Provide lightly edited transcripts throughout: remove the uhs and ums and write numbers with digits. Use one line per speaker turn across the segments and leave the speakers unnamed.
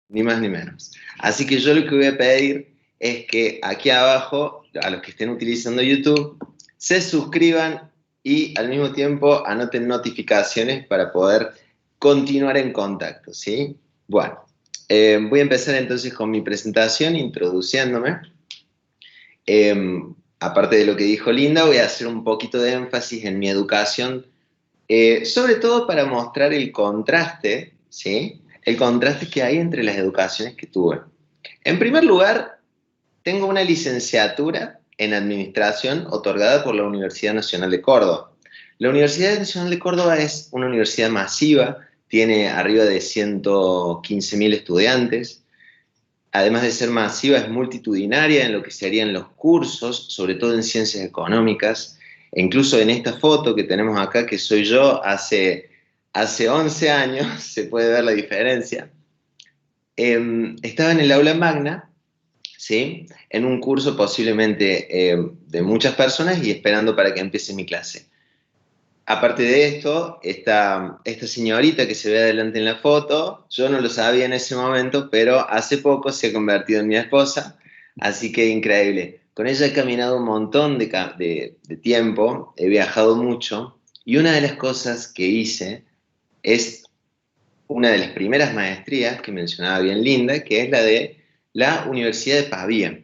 ni más ni menos. Así que yo lo que voy a pedir es que aquí abajo, a los que estén utilizando YouTube, se suscriban y al mismo tiempo anoten notificaciones para poder continuar en contacto, ¿sí? Bueno, voy a empezar entonces con mi presentación, introduciéndome. Aparte de lo que dijo Linda, voy a hacer un poquito de énfasis en mi educación, sobre todo para mostrar el contraste, ¿sí? El contraste que hay entre las educaciones que tuve. En primer lugar, tengo una licenciatura en Administración otorgada por la Universidad Nacional de Córdoba. La Universidad Nacional de Córdoba es una universidad masiva, tiene arriba de 115.000 estudiantes. Además de ser masiva, es multitudinaria en lo que serían los cursos, sobre todo en ciencias económicas. E incluso en esta foto que tenemos acá, que soy yo hace 11 años, se puede ver la diferencia. Estaba en el aula magna, ¿sí? En un curso posiblemente de muchas personas y esperando para que empiece mi clase. Aparte de esto, esta señorita que se ve adelante en la foto, yo no lo sabía en ese momento, pero hace poco se ha convertido en mi esposa, así que increíble. Con ella he caminado un montón de tiempo, he viajado mucho, y una de las cosas que hice es una de las primeras maestrías que mencionaba bien Linda, que es la de la Universidad de Pavía.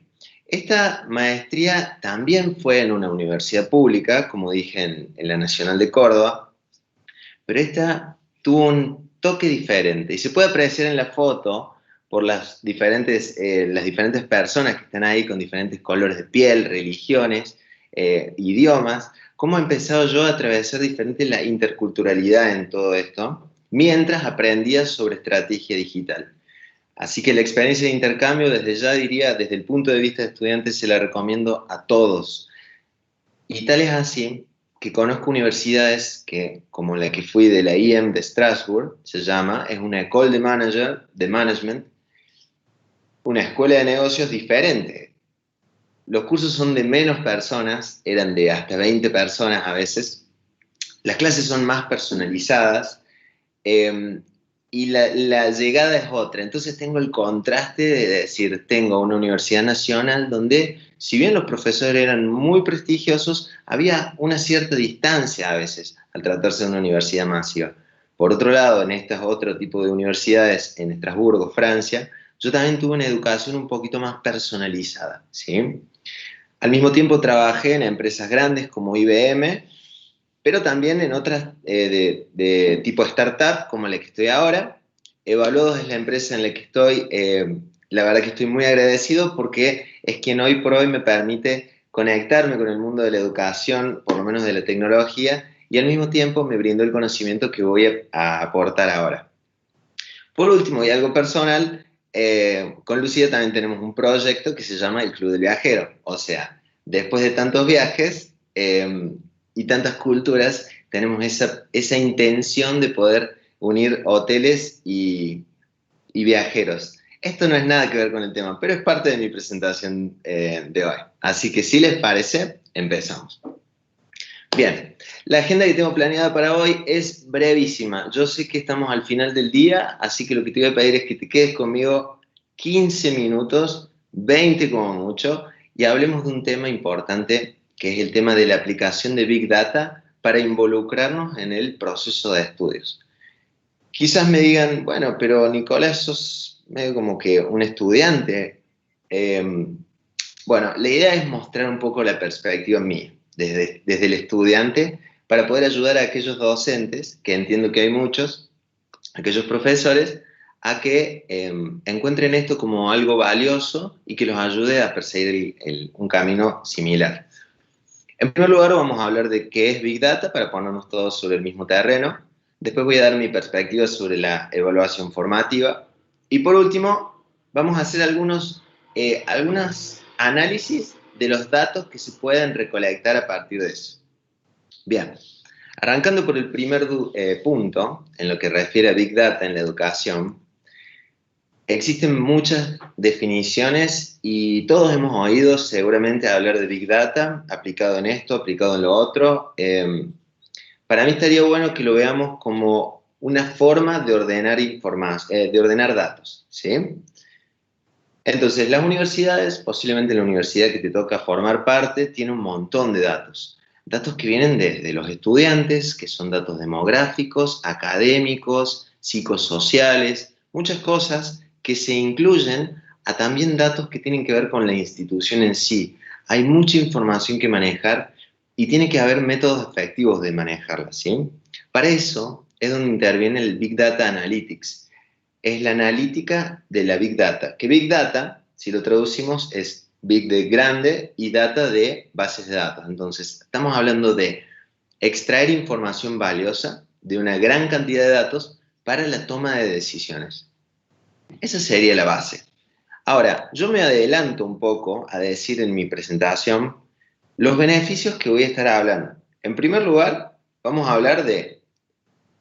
Esta maestría también fue en una universidad pública, como dije, en la Nacional de Córdoba, pero esta tuvo un toque diferente y se puede apreciar en la foto por las diferentes personas que están ahí con diferentes colores de piel, religiones, idiomas, cómo he empezado yo a atravesar diferente la interculturalidad en todo esto, mientras aprendía sobre estrategia digital. Así que la experiencia de intercambio, desde ya diría, desde el punto de vista de estudiante, se la recomiendo a todos. Y tal es así que conozco universidades que, como la que fui de la IEM de Strasbourg, se llama, es una École de Management, una escuela de negocios diferente. Los cursos son de menos personas, eran de hasta 20 personas a veces. Las clases son más personalizadas, eh, y la llegada es otra. Entonces tengo el contraste de decir, tengo una universidad nacional donde, si bien los profesores eran muy prestigiosos, había una cierta distancia a veces al tratarse de una universidad masiva. Por otro lado, en estos otro tipo de universidades, en Estrasburgo, Francia, yo también tuve una educación un poquito más personalizada, ¿sí? Al mismo tiempo trabajé en empresas grandes como IBM, pero también en otras de tipo startup, como la que estoy ahora. Evaluados es la empresa en la que estoy. La verdad que estoy muy agradecido porque es quien hoy por hoy me permite conectarme con el mundo de la educación, por lo menos de la tecnología, y al mismo tiempo me brindó el conocimiento que voy a aportar ahora. Por último, y algo personal, con Lucía también tenemos un proyecto que se llama el Club del Viajero. O sea, después de tantos viajes y tantas culturas, tenemos esa intención de poder unir hoteles y viajeros. Esto no es nada que ver con el tema, pero es parte de mi presentación de hoy. Así que si les parece, empezamos. Bien, la agenda que tengo planeada para hoy es brevísima. Yo sé que estamos al final del día, así que lo que te voy a pedir es que te quedes conmigo 15 minutos, 20 como mucho, y hablemos de un tema importante, que es el tema de la aplicación de Big Data para involucrarnos en el proceso de estudios. Quizás me digan, bueno, pero Nicolás, sos medio como que un estudiante. Eh, bueno, la idea es mostrar un poco la perspectiva mía, desde el estudiante, para poder ayudar a aquellos docentes, que entiendo que hay muchos, aquellos profesores, a que encuentren esto como algo valioso y que los ayude a perseguir un camino similar. En primer lugar, vamos a hablar de qué es Big Data para ponernos todos sobre el mismo terreno. Después voy a dar mi perspectiva sobre la evaluación formativa. Y por último, vamos a hacer algunos análisis de los datos que se pueden recolectar a partir de eso. Bien, arrancando por el primer punto, en lo que refiere a Big Data en la educación, existen muchas definiciones y todos hemos oído seguramente hablar de Big Data, aplicado en esto, aplicado en lo otro. Para mí estaría bueno que lo veamos como una forma de ordenar de ordenar datos, ¿sí? Entonces, las universidades, posiblemente la universidad que te toca formar parte, tiene un montón de datos. Datos que vienen desde los estudiantes, que son datos demográficos, académicos, psicosociales, muchas cosas que se incluyen a también datos que tienen que ver con la institución en sí. Hay mucha información que manejar y tiene que haber métodos efectivos de manejarla, ¿sí? Para eso es donde interviene el Big Data Analytics. Es la analítica de la Big Data. Que Big Data, si lo traducimos, es Big de grande y Data de bases de datos. Entonces, estamos hablando de extraer información valiosa de una gran cantidad de datos para la toma de decisiones. Esa sería la base. Ahora, yo me adelanto un poco a decir en mi presentación los beneficios que voy a estar hablando. En primer lugar, vamos a hablar de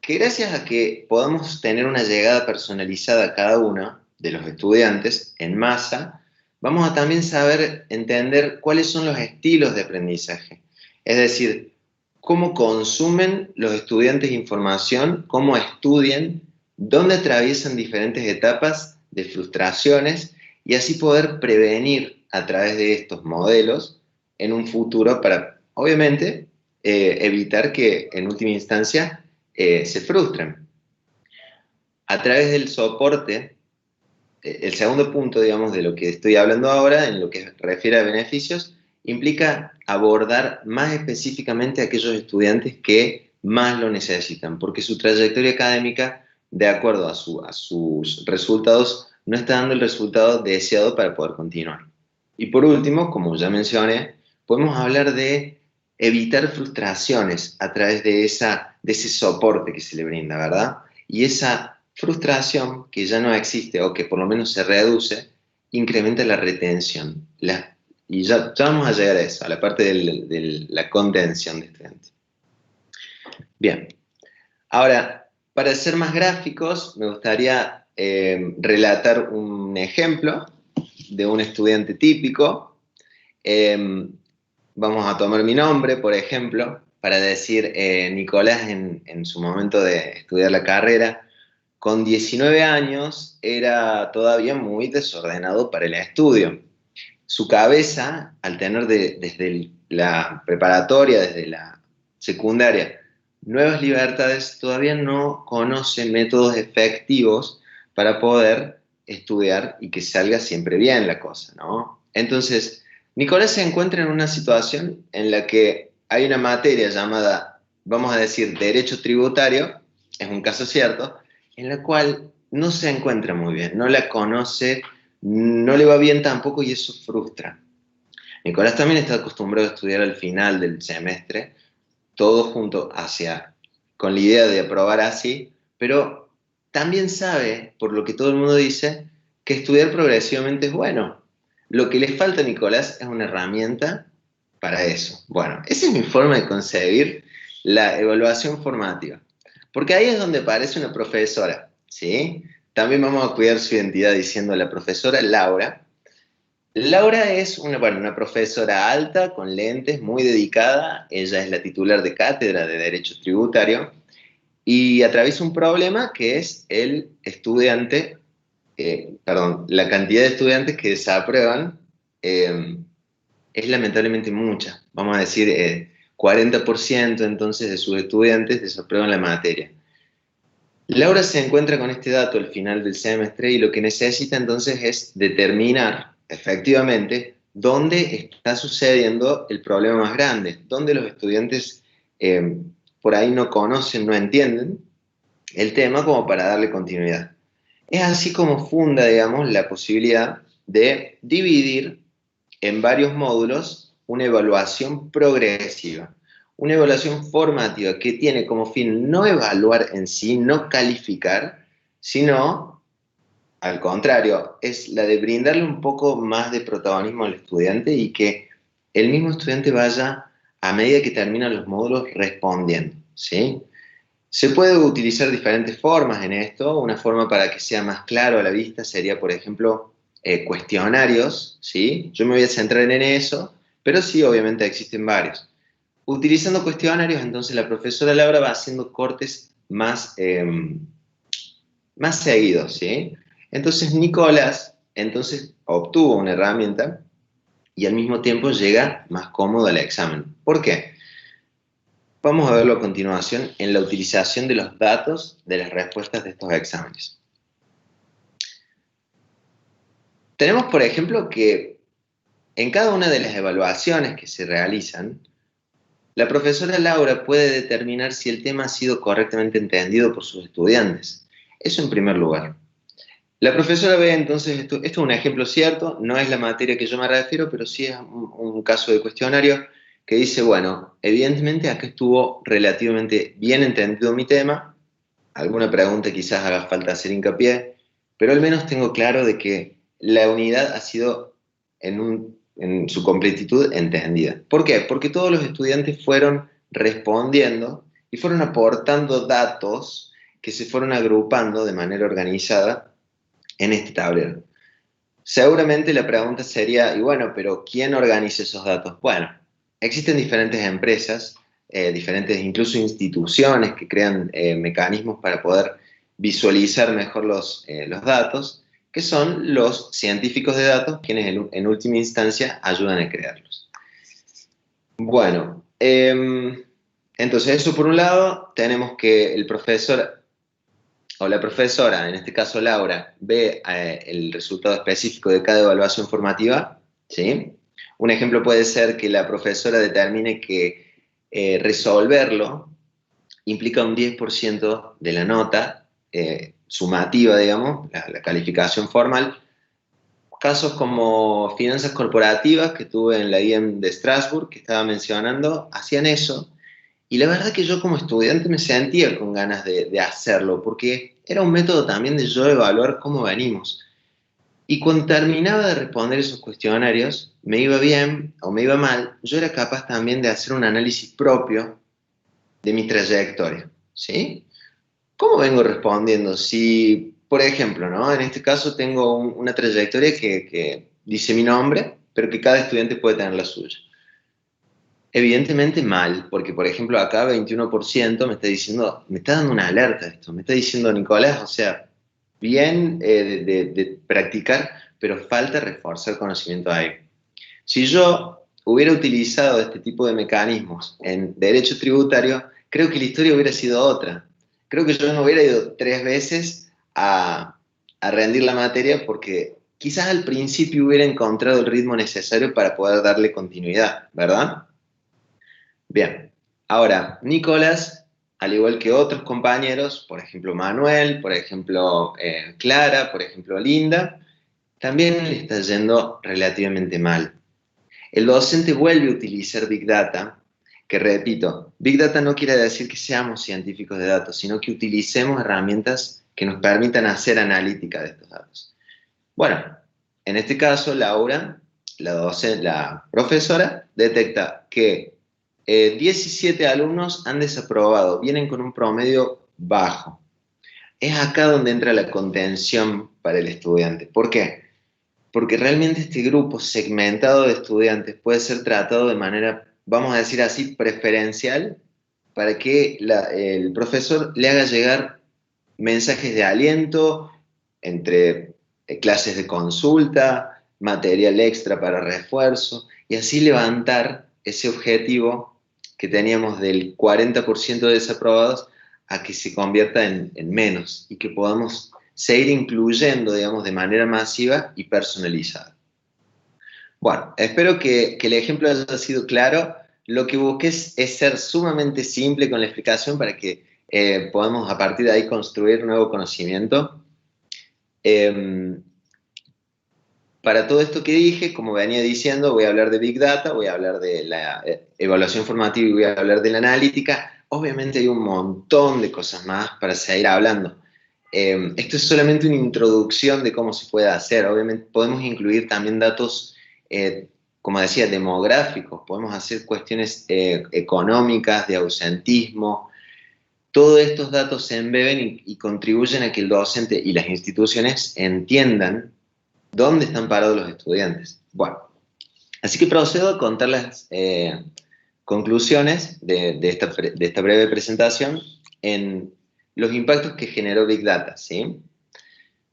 que gracias a que podamos tener una llegada personalizada a cada uno de los estudiantes en masa, vamos a también saber entender cuáles son los estilos de aprendizaje. Es decir, cómo consumen los estudiantes información, cómo estudian, dónde atraviesan diferentes etapas de frustraciones y así poder prevenir a través de estos modelos en un futuro para, obviamente, evitar que en última instancia se frustran. A través del soporte, el segundo punto, digamos, de lo que estoy hablando ahora, en lo que refiere a beneficios, implica abordar más específicamente a aquellos estudiantes que más lo necesitan, porque su trayectoria académica, de acuerdo a sus resultados, no está dando el resultado deseado para poder continuar. Y por último, como ya mencioné, podemos hablar de evitar frustraciones a través de ese soporte que se le brinda, ¿verdad? Y esa frustración que ya no existe o que por lo menos se reduce, incrementa la retención. Y ya vamos a llegar a eso, a la parte de la contención de estudiantes. Bien, ahora, para ser más gráficos, me gustaría relatar un ejemplo de un estudiante típico. Vamos a tomar mi nombre, por ejemplo, para decir Nicolás en su momento de estudiar la carrera. Con 19 años era todavía muy desordenado para el estudio. Su cabeza, al tener desde la preparatoria, desde la secundaria, nuevas libertades, todavía no conoce métodos efectivos para poder estudiar y que salga siempre bien la cosa, ¿no? Entonces, Nicolás se encuentra en una situación en la que hay una materia llamada, vamos a decir, derecho tributario, es un caso cierto, en la cual no se encuentra muy bien, no la conoce, no le va bien tampoco y eso frustra. Nicolás también está acostumbrado a estudiar al final del semestre, todo junto con la idea de aprobar así, pero también sabe, por lo que todo el mundo dice, que estudiar progresivamente es bueno. Lo que le falta a Nicolás es una herramienta para eso. Bueno, esa es mi forma de concebir la evaluación formativa. Porque ahí es donde aparece una profesora, ¿sí? También vamos a cuidar su identidad diciendo la profesora Laura. Laura es una profesora alta, con lentes, muy dedicada. Ella es la titular de cátedra de Derecho Tributario y atraviesa un problema que es la cantidad de estudiantes que desaprueban es lamentablemente mucha. Vamos a decir, 40% entonces de sus estudiantes desaprueban la materia. Laura se encuentra con este dato al final del semestre y lo que necesita entonces es determinar efectivamente dónde está sucediendo el problema más grande, dónde los estudiantes por ahí no conocen, no entienden el tema como para darle continuidad. Es así como funda, digamos, la posibilidad de dividir en varios módulos una evaluación progresiva. Una evaluación formativa que tiene como fin no evaluar en sí, no calificar, sino, al contrario, es la de brindarle un poco más de protagonismo al estudiante y que el mismo estudiante vaya, a medida que terminan los módulos, respondiendo, ¿sí? Se puede utilizar diferentes formas en esto. Una forma para que sea más claro a la vista sería, por ejemplo, cuestionarios, ¿sí? Yo me voy a centrar en eso, pero sí, obviamente existen varios. Utilizando cuestionarios, entonces la profesora Laura va haciendo cortes más, más seguidos, ¿sí? Entonces Nicolás obtuvo una herramienta y al mismo tiempo llega más cómodo al examen. ¿Por qué? Vamos a verlo a continuación en la utilización de los datos de las respuestas de estos exámenes. Tenemos, por ejemplo, que en cada una de las evaluaciones que se realizan, la profesora Laura puede determinar si el tema ha sido correctamente entendido por sus estudiantes. Eso en primer lugar. La profesora ve entonces, esto es un ejemplo cierto, no es la materia que yo me refiero, pero sí es un caso de cuestionario que dice, bueno, evidentemente acá estuvo relativamente bien entendido mi tema, alguna pregunta quizás haga falta hacer hincapié, pero al menos tengo claro de que la unidad ha sido en su completitud entendida. ¿Por qué? Porque todos los estudiantes fueron respondiendo y fueron aportando datos que se fueron agrupando de manera organizada en este tablero. Seguramente la pregunta sería, y bueno, pero ¿quién organiza esos datos? Bueno, existen diferentes empresas, diferentes incluso instituciones que crean mecanismos para poder visualizar mejor los datos, que son los científicos de datos quienes en última instancia ayudan a crearlos. Bueno, entonces eso por un lado, tenemos que el profesor o la profesora, en este caso Laura, ve el resultado específico de cada evaluación formativa, ¿sí? Un ejemplo puede ser que la profesora determine que resolverlo implica un 10% de la nota sumativa, digamos, la calificación formal. Casos como finanzas corporativas que tuve en la IEM de Strasbourg, que estaba mencionando, hacían eso. Y la verdad que yo como estudiante me sentía con ganas de hacerlo, porque era un método también de yo evaluar cómo venimos. Y cuando terminaba de responder esos cuestionarios, me iba bien o me iba mal, yo era capaz también de hacer un análisis propio de mi trayectoria, ¿sí? ¿Cómo vengo respondiendo? Si, por ejemplo, ¿no? En este caso tengo una trayectoria que dice mi nombre, pero que cada estudiante puede tener la suya. Evidentemente mal, porque por ejemplo acá 21% me está diciendo, me está dando una alerta esto, me está diciendo Nicolás, o sea, bien de practicar, pero falta reforzar conocimiento ahí. Si yo hubiera utilizado este tipo de mecanismos en derecho tributario, creo que la historia hubiera sido otra. Creo que yo no hubiera ido 3 veces a rendir la materia porque quizás al principio hubiera encontrado el ritmo necesario para poder darle continuidad, ¿verdad? Bien, ahora, Nicolás, al igual que otros compañeros, por ejemplo Manuel, por ejemplo Clara, por ejemplo Linda, también le está yendo relativamente mal. El docente vuelve a utilizar Big Data, que repito, Big Data no quiere decir que seamos científicos de datos, sino que utilicemos herramientas que nos permitan hacer analítica de estos datos. Bueno, en este caso, Laura, la profesora, detecta que 17 alumnos han desaprobado, vienen con un promedio bajo. Es acá donde entra la contención para el estudiante. ¿Por qué? Porque realmente este grupo segmentado de estudiantes puede ser tratado de manera, vamos a decir así, preferencial, para que el profesor le haga llegar mensajes de aliento entre clases de consulta, material extra para refuerzo, y así levantar ese objetivo que teníamos del 40% de desaprobados a que se convierta en menos y que podamos seguir incluyendo, digamos, de manera masiva y personalizada. Bueno, espero que el ejemplo haya sido claro. Lo que busqué es ser sumamente simple con la explicación para que podamos a partir de ahí construir nuevo conocimiento. Para todo esto que dije, como venía diciendo, voy a hablar de Big Data, voy a hablar de la evaluación formativa y voy a hablar de la analítica. Obviamente hay un montón de cosas más para seguir hablando. Esto es solamente una introducción de cómo se puede hacer. Obviamente podemos incluir también datos, como decía, demográficos. Podemos hacer cuestiones económicas, de ausentismo. Todos estos datos se embeben y contribuyen a que el docente y las instituciones entiendan dónde están parados los estudiantes. Bueno, así que procedo a contar las conclusiones de esta breve presentación en los impactos que generó Big Data, ¿sí?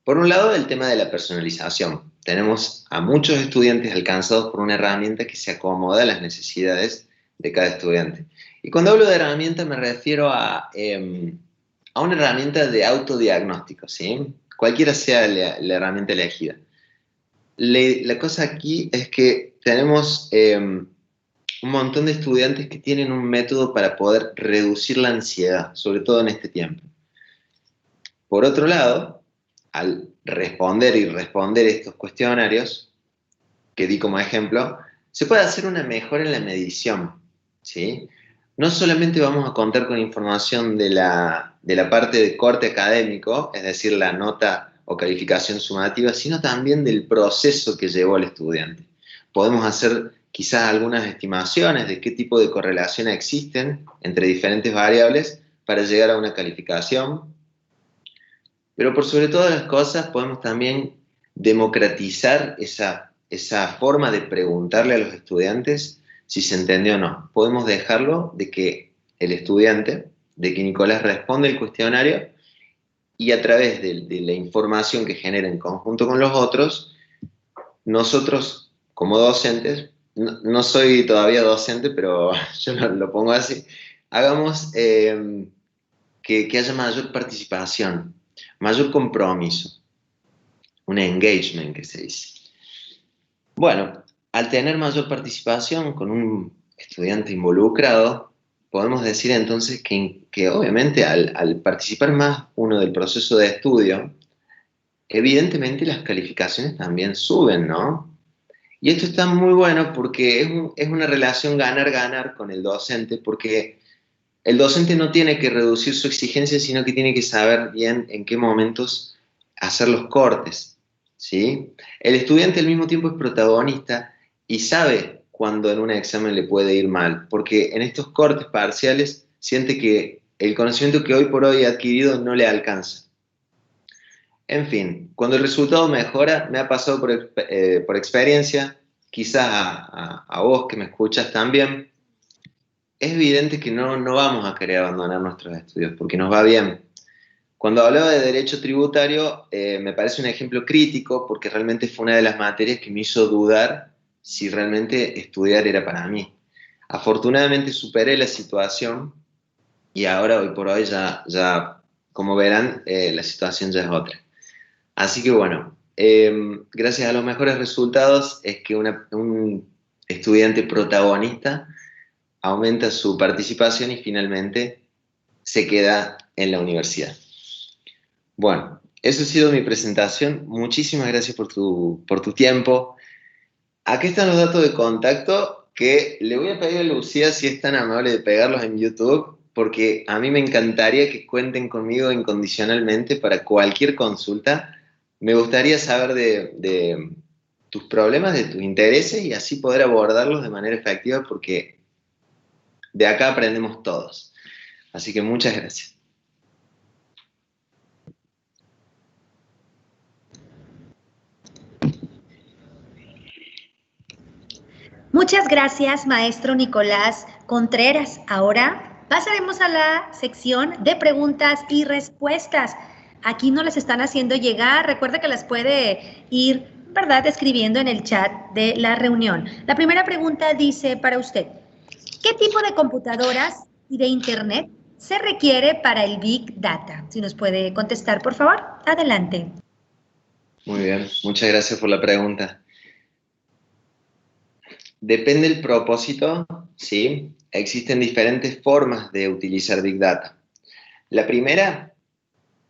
Por un lado, el tema de la personalización. Tenemos a muchos estudiantes alcanzados por una herramienta que se acomoda a las necesidades de cada estudiante. Y cuando hablo de herramienta me refiero a una herramienta de autodiagnóstico, ¿sí? Cualquiera sea la herramienta elegida. La cosa aquí es que tenemos un montón de estudiantes que tienen un método para poder reducir la ansiedad, sobre todo en este tiempo. Por otro lado, al responder y responder estos cuestionarios, que di como ejemplo, se puede hacer una mejora en la medición, ¿sí? No solamente vamos a contar con información de la parte de corte académico, es decir, la nota o calificación sumativa, sino también del proceso que llevó el estudiante. Podemos hacer quizás algunas estimaciones de qué tipo de correlación existen entre diferentes variables para llegar a una calificación, pero por sobre todas las cosas podemos también democratizar esa forma de preguntarle a los estudiantes si se entendió o no. Podemos dejarlo de que el estudiante, de que Nicolás responde el cuestionario y a través de la información que genera en conjunto con los otros, nosotros como docentes, no soy todavía docente, pero yo lo pongo así, hagamos que haya mayor participación, mayor compromiso, un engagement que se dice. Bueno, al tener mayor participación con un estudiante involucrado, podemos decir entonces que obviamente al participar más uno del proceso de estudio, evidentemente las calificaciones también suben, ¿no? Y esto está muy bueno porque es una relación ganar-ganar con el docente, porque el docente no tiene que reducir su exigencia, sino que tiene que saber bien en qué momentos hacer los cortes, ¿sí? El estudiante al mismo tiempo es protagonista y sabe cuando en un examen le puede ir mal, porque en estos cortes parciales siente que el conocimiento que hoy por hoy ha adquirido no le alcanza. En fin, cuando el resultado mejora, me ha pasado por experiencia, quizás a vos que me escuchas también, es evidente que no vamos a querer abandonar nuestros estudios porque nos va bien. Cuando hablaba de derecho tributario, me parece un ejemplo crítico porque realmente fue una de las materias que me hizo dudar si realmente estudiar era para mí. Afortunadamente superé la situación y ahora, hoy por hoy, ya como verán, la situación ya es otra. Así que bueno, gracias a los mejores resultados es que un estudiante protagonista aumenta su participación y finalmente se queda en la universidad. Bueno, eso ha sido mi presentación. Muchísimas gracias por tu tiempo. Aquí están los datos de contacto que le voy a pedir a Lucía si es tan amable de pegarlos en YouTube, porque a mí me encantaría que cuenten conmigo incondicionalmente para cualquier consulta. Me gustaría saber de tus problemas, de tus intereses y así poder abordarlos de manera efectiva porque de acá aprendemos todos. Así que muchas gracias.
Muchas gracias, maestro Nicolás Contreras. Ahora pasaremos a la sección de preguntas y respuestas. Aquí nos las están haciendo llegar. Recuerda que las puede ir, ¿verdad?, escribiendo en el chat de la reunión. La primera pregunta dice para usted, ¿qué tipo de computadoras y de internet se requiere para el Big Data? Si nos puede contestar, por favor. Adelante.
Muy bien, muchas gracias por la pregunta. Depende del propósito, ¿sí? Existen diferentes formas de utilizar Big Data. La primera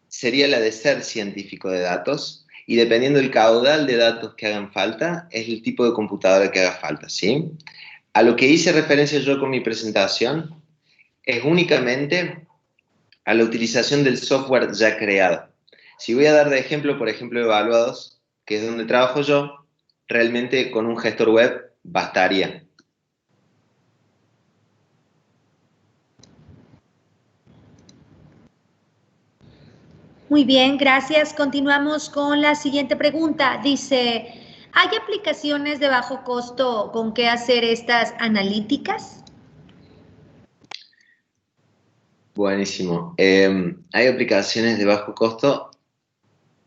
sería la de ser científico de datos y dependiendo del caudal de datos que hagan falta, es el tipo de computadora que haga falta, ¿sí? A lo que hice referencia yo con mi presentación es únicamente a la utilización del software ya creado. Si voy a dar de ejemplo, por ejemplo, Evaluados, que es donde trabajo yo, realmente con un gestor web bastaría.
Muy bien, gracias. Continuamos con la siguiente pregunta. Dice, ¿hay aplicaciones de bajo costo con que hacer estas analíticas?
Buenísimo. Hay aplicaciones de bajo costo,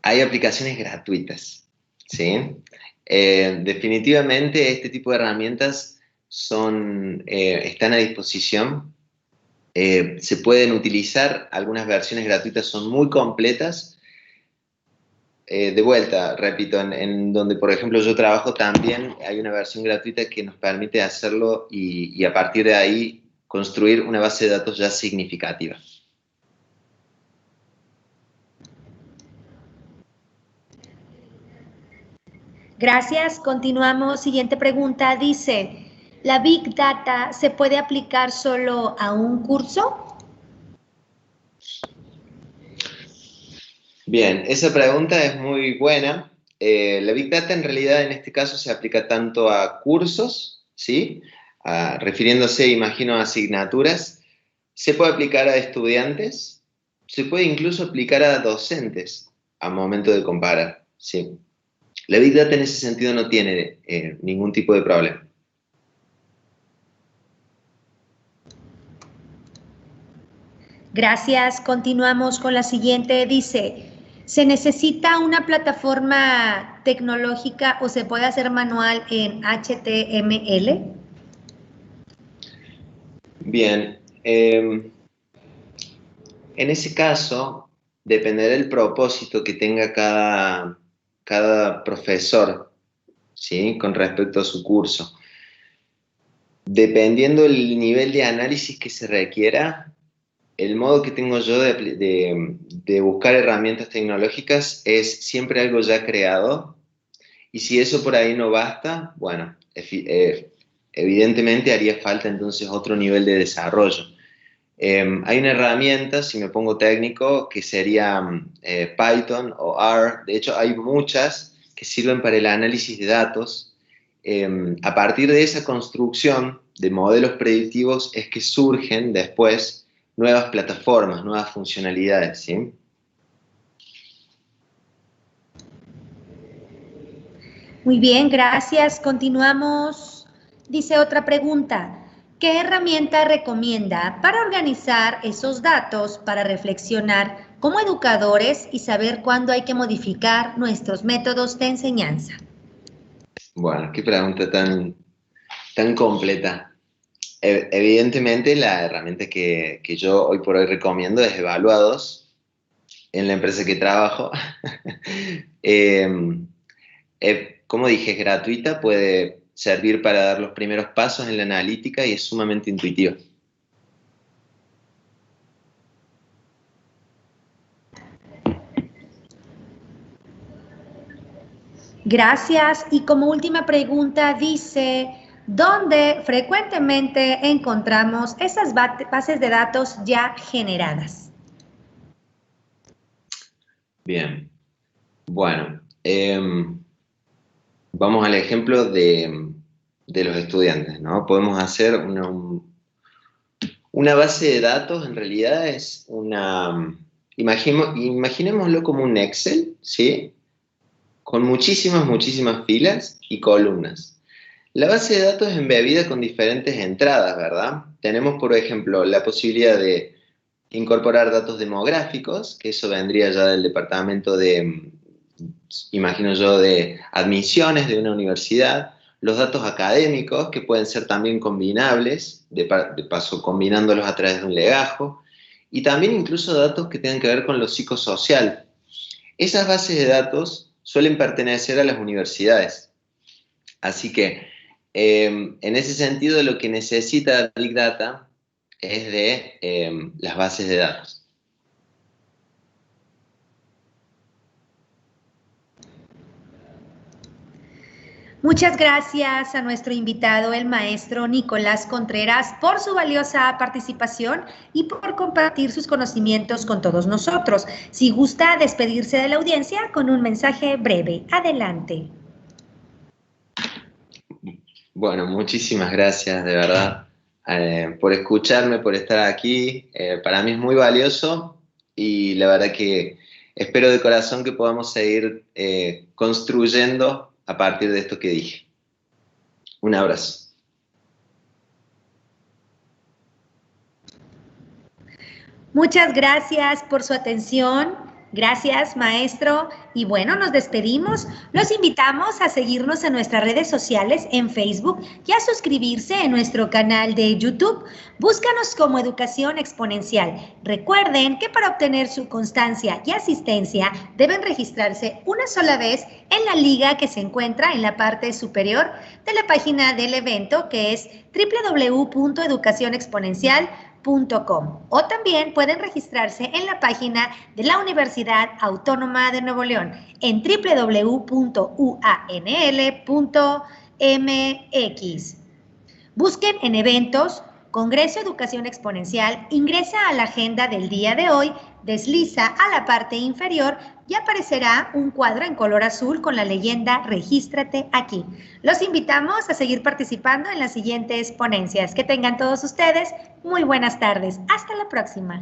hay aplicaciones gratuitas, ¿sí? Definitivamente este tipo de herramientas están a disposición. Se pueden utilizar, algunas versiones gratuitas son muy completas. De vuelta, repito, en donde por ejemplo yo trabajo también hay una versión gratuita que nos permite hacerlo y a partir de ahí construir una base de datos ya significativa.
Gracias. Continuamos. Siguiente pregunta. Dice, ¿la Big Data se puede aplicar solo a un curso?
Bien, esa pregunta es muy buena. La Big Data en realidad en este caso se aplica tanto a cursos, ¿sí? Refiriéndose, imagino, a asignaturas. Se puede aplicar a estudiantes, se puede incluso aplicar a docentes a momento de comparar, ¿sí? La Big Data en ese sentido no tiene ningún tipo de problema.
Gracias. Continuamos con la siguiente. Dice, ¿se necesita una plataforma tecnológica o se puede hacer manual en HTML?
Bien, en ese caso dependerá del propósito que tenga cada profesor, ¿sí? Con respecto a su curso. Dependiendo del nivel de análisis que se requiera, el modo que tengo yo de buscar herramientas tecnológicas es siempre algo ya creado, y si eso por ahí no basta, bueno, evidentemente haría falta entonces otro nivel de desarrollo. Hay una herramienta, si me pongo técnico, que sería Python o R. De hecho, hay muchas que sirven para el análisis de datos. A partir de esa construcción de modelos predictivos es que surgen después nuevas plataformas, nuevas funcionalidades, ¿sí?
Muy bien, gracias. Continuamos. Dice otra pregunta. ¿Qué herramienta recomienda para organizar esos datos, para reflexionar como educadores y saber cuándo hay que modificar nuestros métodos de enseñanza?
Bueno, qué pregunta tan completa. Evidentemente, la herramienta que yo hoy por hoy recomiendo es Evaluados, en la empresa que trabajo. Como dije, es gratuita, puede servir para dar los primeros pasos en la analítica y es sumamente intuitiva.
Gracias. Y como última pregunta dice, ¿dónde frecuentemente encontramos esas bases de datos ya generadas?
Bien, bueno, vamos al ejemplo de los estudiantes, ¿no? Podemos hacer una base de datos, en realidad es imaginémoslo como un Excel, ¿sí? Con muchísimas filas y columnas. La base de datos es embebida con diferentes entradas, ¿verdad? Tenemos, por ejemplo, la posibilidad de incorporar datos demográficos, que eso vendría ya del departamento imagino yo, de admisiones de una universidad, los datos académicos, que pueden ser también combinables, de paso combinándolos a través de un legajo, y también incluso datos que tengan que ver con lo psicosocial. Esas bases de datos suelen pertenecer a las universidades. Así que, en ese sentido, lo que necesita Big Data es de las bases de datos.
Muchas gracias a nuestro invitado, el maestro Nicolás Contreras, por su valiosa participación y por compartir sus conocimientos con todos nosotros. Si gusta despedirse de la audiencia con un mensaje breve. Adelante.
Bueno, muchísimas gracias, de verdad, por escucharme, por estar aquí. Para mí es muy valioso y la verdad que espero de corazón que podamos seguir construyendo a partir de esto que dije. Un abrazo.
Muchas gracias por su atención. Gracias, maestro. Y bueno, nos despedimos. Los invitamos a seguirnos en nuestras redes sociales en Facebook y a suscribirse en nuestro canal de YouTube. Búscanos como Educación Exponencial. Recuerden que para obtener su constancia y asistencia deben registrarse una sola vez en la liga que se encuentra en la parte superior de la página del evento, que es www.educacionexponencial.com. O también pueden registrarse en la página de la Universidad Autónoma de Nuevo León en www.uanl.mx. Busquen en eventos, Congreso Educación Exponencial, ingresa a la agenda del día de hoy, desliza a la parte inferior y aparecerá un cuadro en color azul con la leyenda "Regístrate aquí". Los invitamos a seguir participando en las siguientes ponencias. Que tengan todos ustedes muy buenas tardes. Hasta la próxima.